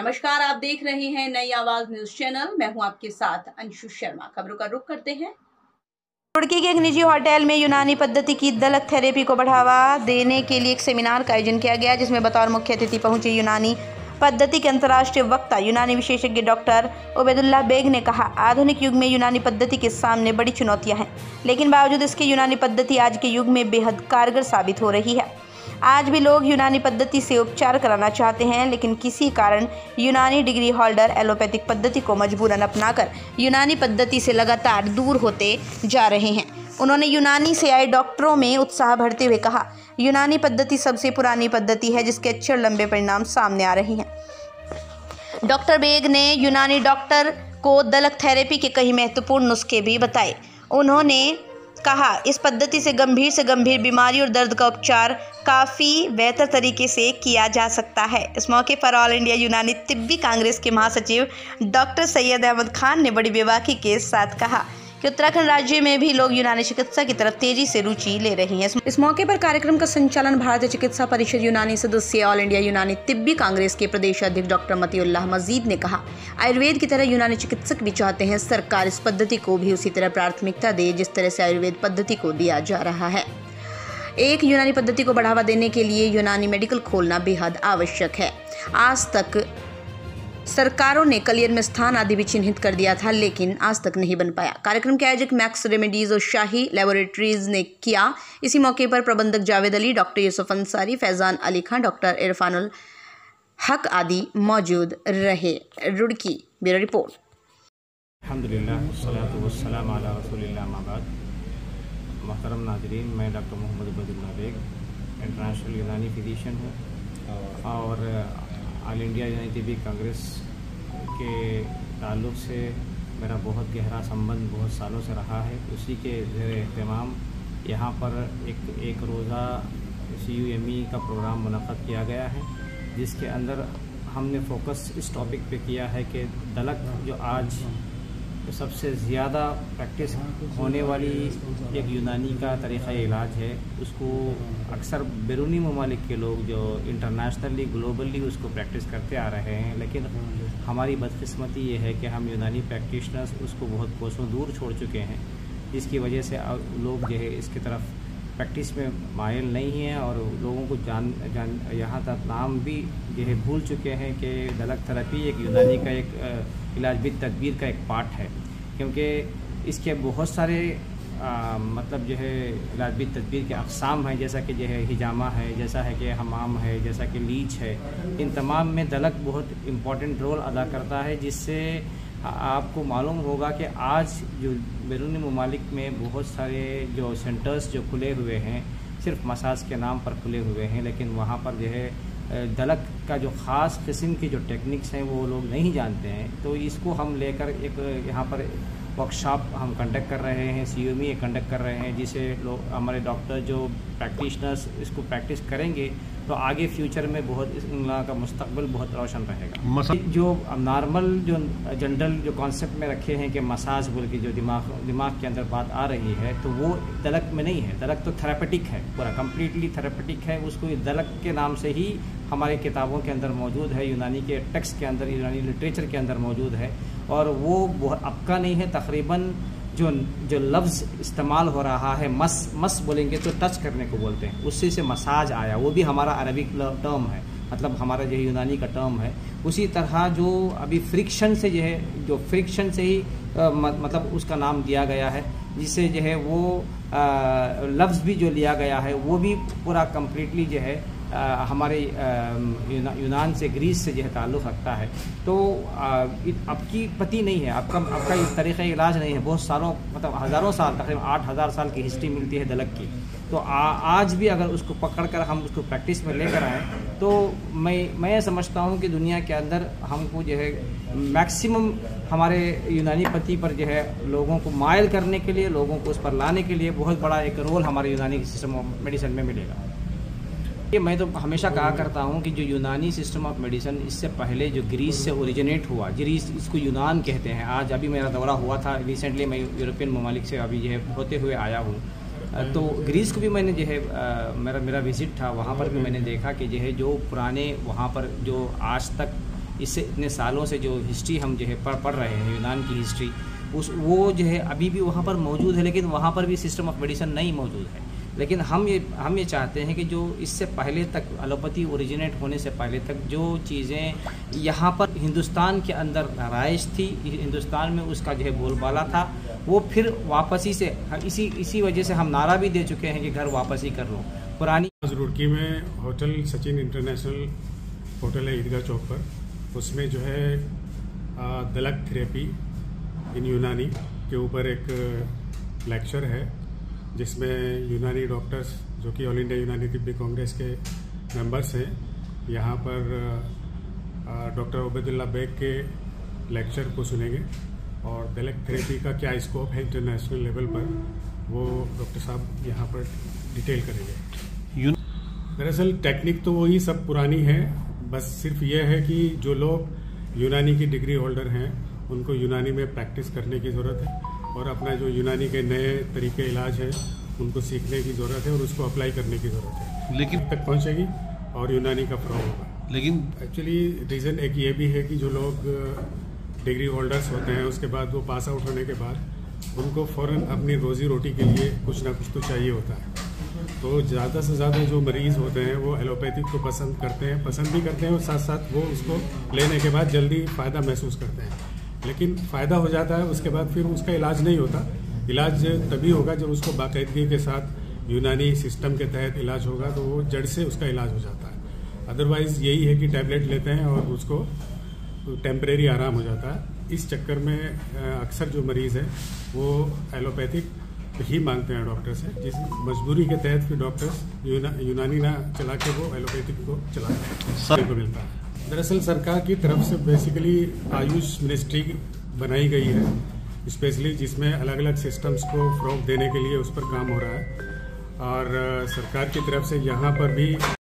नमस्कार, आप देख रहे हैं नई आवाज न्यूज चैनल। मैं हूं आपके साथ अंशु शर्मा। खबरों का रुख करते हैं। रुड़की के एक निजी होटल में यूनानी पद्धति की दलक थेरेपी को बढ़ावा देने के लिए एक सेमिनार का आयोजन किया गया, जिसमें बतौर मुख्य अतिथि पहुंचे यूनानी पद्धति के अंतर्राष्ट्रीय वक्ता यूनानी विशेषज्ञ डॉक्टर उबैदुल्लाह बेग ने कहा, आधुनिक युग में यूनानी पद्धति के सामने बड़ी चुनौतियां हैं, लेकिन बावजूद इसके यूनानी पद्धति आज के युग में बेहद कारगर साबित हो रही है। आज भी लोग यूनानी पद्धति से उपचार कराना चाहते हैं, लेकिन किसी कारण यूनानी डिग्री होल्डर एलोपैथिक पद्धति को मजबूरन अपनाकर यूनानी पद्धति से लगातार दूर होते जा रहे हैं। उन्होंने यूनानी से आए डॉक्टरों में उत्साह भरते हुए कहा, यूनानी पद्धति सबसे पुरानी पद्धति है जिसके अच्छे और लंबे परिणाम सामने आ रहे हैं। डॉक्टर बेग ने यूनानी डॉक्टर को दलक थेरेपी के कई महत्वपूर्ण नुस्खे भी बताए। उन्होंने कहा, इस पद्धति से गंभीर बीमारी और दर्द का उपचार काफ़ी बेहतर तरीके से किया जा सकता है। इस मौके पर ऑल इंडिया यूनानी तिब्बी कांग्रेस के महासचिव डॉक्टर सैयद अहमद खान ने बड़ी बेबाकी के साथ कहा कि उत्तराखंड राज्य में भी लोग यूनानी चिकित्सा की तरफ तेजी से रुचि ले रहे हैं। इस मौके पर कार्यक्रम का संचालन भारतीय चिकित्सा परिषद यूनानी सदस्य ऑल इंडिया यूनानी तिब्बी कांग्रेस के प्रदेश अध्यक्ष डॉक्टर मतीउल्लाह मजीद ने कहा, आयुर्वेद की तरह यूनानी चिकित्सक भी चाहते हैं सरकार इस पद्धति को भी उसी तरह प्राथमिकता दे जिस तरह से आयुर्वेद पद्धति को दिया जा रहा है। एक यूनानी पद्धति को बढ़ावा देने के लिए यूनानी मेडिकल खोलना बेहद आवश्यक है। आज तक सरकारों ने कलियर में स्थान आदि भी चिन्हित कर दिया था, लेकिन आज तक नहीं बन पाया। कार्यक्रम के आयोजक मैक्स रेमेडीज और शाही लेबोरेटरीज ने किया। इसी मौके पर प्रबंधक जावेद अली, डॉक्टर यूसुफ अंसारी, फैजान अली खान, डॉक्टर इरफानुल हक आदि मौजूद रहे। Roorkee bureau report. अल्हम्दुलिल्लाह वस्सलातु वस्सलामु अला रसूलिल्लाह अम्मा बाद। मोहतरम नाज़रीन, मैं doctor Mohammad Ubaidullah Baig international Unani physician हूँ और ऑल इंडिया यूनानी तिब्बी कांग्रेस के ताल्लुक़ से मेरा बहुत गहरा संबंध बहुत सालों से रहा है। उसी के ज़ेर एहतमाम यहाँ पर एक रोज़ा CUME का प्रोग्राम मुनक़्क़द किया गया है, जिसके अंदर हमने फोकस इस टॉपिक पे किया है कि दलक जो आज सबसे ज़्यादा प्रैक्टिस होने वाली एक यूनानी का तरीक़ा इलाज है, उसको अक्सर बैरूनी ममालिक के लोग जो इंटरनेशनली ग्लोबली उसको प्रैक्टिस करते आ रहे हैं, लेकिन हमारी बदकिस्मती ये है कि हम यूनानी प्रैक्टिशनर्स उसको बहुत कोसों दूर छोड़ चुके हैं, जिसकी वजह से लोग जो है इसकी तरफ प्रैक्टिस में मायल नहीं हैं और लोगों को यहाँ तक नाम भी जो है भूल चुके हैं कि दलक थेरेपी एक यूनानी का एक इलाज बिद तदबीर का एक पार्ट है, क्योंकि इसके बहुत सारे मतलब जो है इलाज बिद तदबीर के अक़साम हैं, जैसा कि जो है हिजामा है, जैसा है कि हमाम है, जैसा कि लीच है। इन तमाम में दलक बहुत इम्पॉर्टेंट रोल अदा करता है, जिससे आपको मालूम होगा कि आज जो बैरूनी ममालिक में बहुत सारे जो सेंटर्स जो खुले हुए हैं सिर्फ मसाज के नाम पर खुले हुए हैं, लेकिन वहाँ पर जो है दलक का जो ख़ास किस्म की जो टेक्निक्स हैं वो लोग नहीं जानते हैं। तो इसको हम लेकर एक यहाँ पर वर्कशॉप हम कंडक्ट कर रहे हैं, CUME कंडक्ट कर रहे हैं, जिसे लोग हमारे डॉक्टर जो प्रैक्टिशनर्स इसको प्रैक्टिस करेंगे तो आगे फ्यूचर में बहुत इनका का मुस्तकबिल बहुत रोशन रहेगा। जो नॉर्मल जो जनरल जो कॉन्सेप्ट में रखे हैं कि मसाज बोल के जो दिमाग के अंदर बात आ रही है, तो वो दलक में नहीं है। दलक तो थेरेपेटिक है, पूरा कम्प्लीटली थेरेपेटिक है। उसको दलक के नाम से ही हमारे किताबों के अंदर मौजूद है, यूनानी के टेक्स्ट के अंदर, यूनानी लिटरेचर के अंदर मौजूद है, और वो अब का नहीं है। तकरीबन जो लफ्ज़ इस्तेमाल हो रहा है मस बोलेंगे तो टच करने को बोलते हैं, उससे से मसाज आया, वो भी हमारा अरबिक टर्म है, मतलब हमारा जो यूनानी का टर्म है। उसी तरह जो अभी फ्रिक्शन से जो है, जो फ्रिक्शन से ही मतलब उसका नाम दिया गया है, जिससे जो है वो लफ्ज़ भी जो लिया गया है वो भी पूरा कम्प्लीटली जो है हमारे यूनान से, ग्रीस से जो है ताल्लुक़ रखता है। तो आपकी पति नहीं है, आपका तरीक़ा इलाज नहीं है। बहुत सालों मतलब हज़ारों साल, तकरीबन 8,000 साल की हिस्ट्री मिलती है दलक की। तो आज भी अगर उसको पकड़कर हम उसको प्रैक्टिस में लेकर आएँ तो मैं समझता हूँ कि दुनिया के अंदर हमको जो है मैक्सिमम हमारे यूनानी पति पर जो है लोगों को मायल करने के लिए, लोगों को उस पर लाने के लिए बहुत बड़ा एक रोल हमारे यूनानी सिस्टम ऑफ मेडिसिन में मिलेगा। ये मैं तो हमेशा कहा करता हूँ कि जो यूनानी सिस्टम ऑफ मेडिसिन इससे पहले जो ग्रीस से ओरिजिनेट हुआ, ग्रीस इसको यूनान कहते हैं। आज अभी मेरा दौरा हुआ था रिसेंटली, मैं यूरोपियन ममालिक से अभी जो है होते हुए आया हूँ। तो ग्रीस को भी मैंने जो है मेरा विज़िट था, वहाँ पर भी मैंने देखा कि जो है जो पुराने वहाँ पर जो आज तक इससे इतने सालों से जो हिस्ट्री हम जो है पढ़ रहे हैं, यूनान की हिस्ट्री, वो जो है अभी भी वहाँ पर मौजूद है, लेकिन वहाँ पर भी सिस्टम ऑफ मेडिसिन नहीं मौजूद है। लेकिन हम ये चाहते हैं कि जो इससे पहले तक एलोपैथी ओरिजिनेट होने से पहले तक जो चीज़ें यहाँ पर हिंदुस्तान के अंदर राइज थी, हिंदुस्तान में उसका जो है बोलबाला था, वो फिर वापसी से इसी वजह से हम नारा भी दे चुके हैं कि घर वापसी कर लो पुरानी। रुड़की में होटल सचिन इंटरनेशनल होटल है ईदगाह चौक पर, उसमें जो है दलक थेरेपी इन यूनानी के ऊपर एक लेक्चर है, जिसमें यूनानी डॉक्टर्स जो कि ऑल इंडिया यूनानी तिब्बी कांग्रेस के मेंबर्स हैं, यहाँ पर डॉक्टर उबैदुल्ला बेग के लेक्चर को सुनेंगे और दलक थेरेपी का क्या स्कोप है इंटरनेशनल लेवल पर, वो डॉक्टर साहब यहाँ पर डिटेल करेंगे। दरअसल टेक्निक तो वही सब पुरानी है, बस सिर्फ ये है कि जो लोग यूनानी की डिग्री होल्डर हैं उनको यूनानी में प्रैक्टिस करने की ज़रूरत है और अपना जो यूनानी के नए तरीके इलाज है उनको सीखने की ज़रूरत है और उसको अप्लाई करने की ज़रूरत है, लेकिन तक पहुंचेगी और यूनानी का फ्लो होगा। लेकिन एक्चुअली रीज़न एक ये भी है कि जो लोग डिग्री होल्डर्स होते हैं उसके बाद वो पास आउट होने के बाद उनको फ़ौरन अपनी रोज़ी रोटी के लिए कुछ ना कुछ तो चाहिए होता है, तो ज़्यादा से ज़्यादा जो मरीज़ होते हैं वो एलोपैथिक को पसंद भी करते हैं और साथ साथ वो उसको लेने के बाद जल्दी फ़ायदा महसूस करते हैं, लेकिन फ़ायदा हो जाता है उसके बाद फिर उसका इलाज नहीं होता। इलाज तभी होगा जब उसको बाकायदगी के साथ यूनानी सिस्टम के तहत इलाज होगा, तो वो जड़ से उसका इलाज हो जाता है। अदरवाइज़ यही है कि टैबलेट लेते हैं और उसको टेम्परेरी आराम हो जाता है। इस चक्कर में अक्सर जो मरीज़ है वो एलोपैथिक ही मांगते हैं डॉक्टर से, जिस मजबूरी के तहत फिर डॉक्टर्स यूनानी ना चला के वो एलोपैथिक को चलाते को मिलता है। दरअसल सरकार की तरफ से बेसिकली आयुष मिनिस्ट्री बनाई गई है स्पेशली, जिसमें अलग अलग सिस्टम्स को फ़रोग़ देने के लिए उस पर काम हो रहा है और सरकार की तरफ से यहाँ पर भी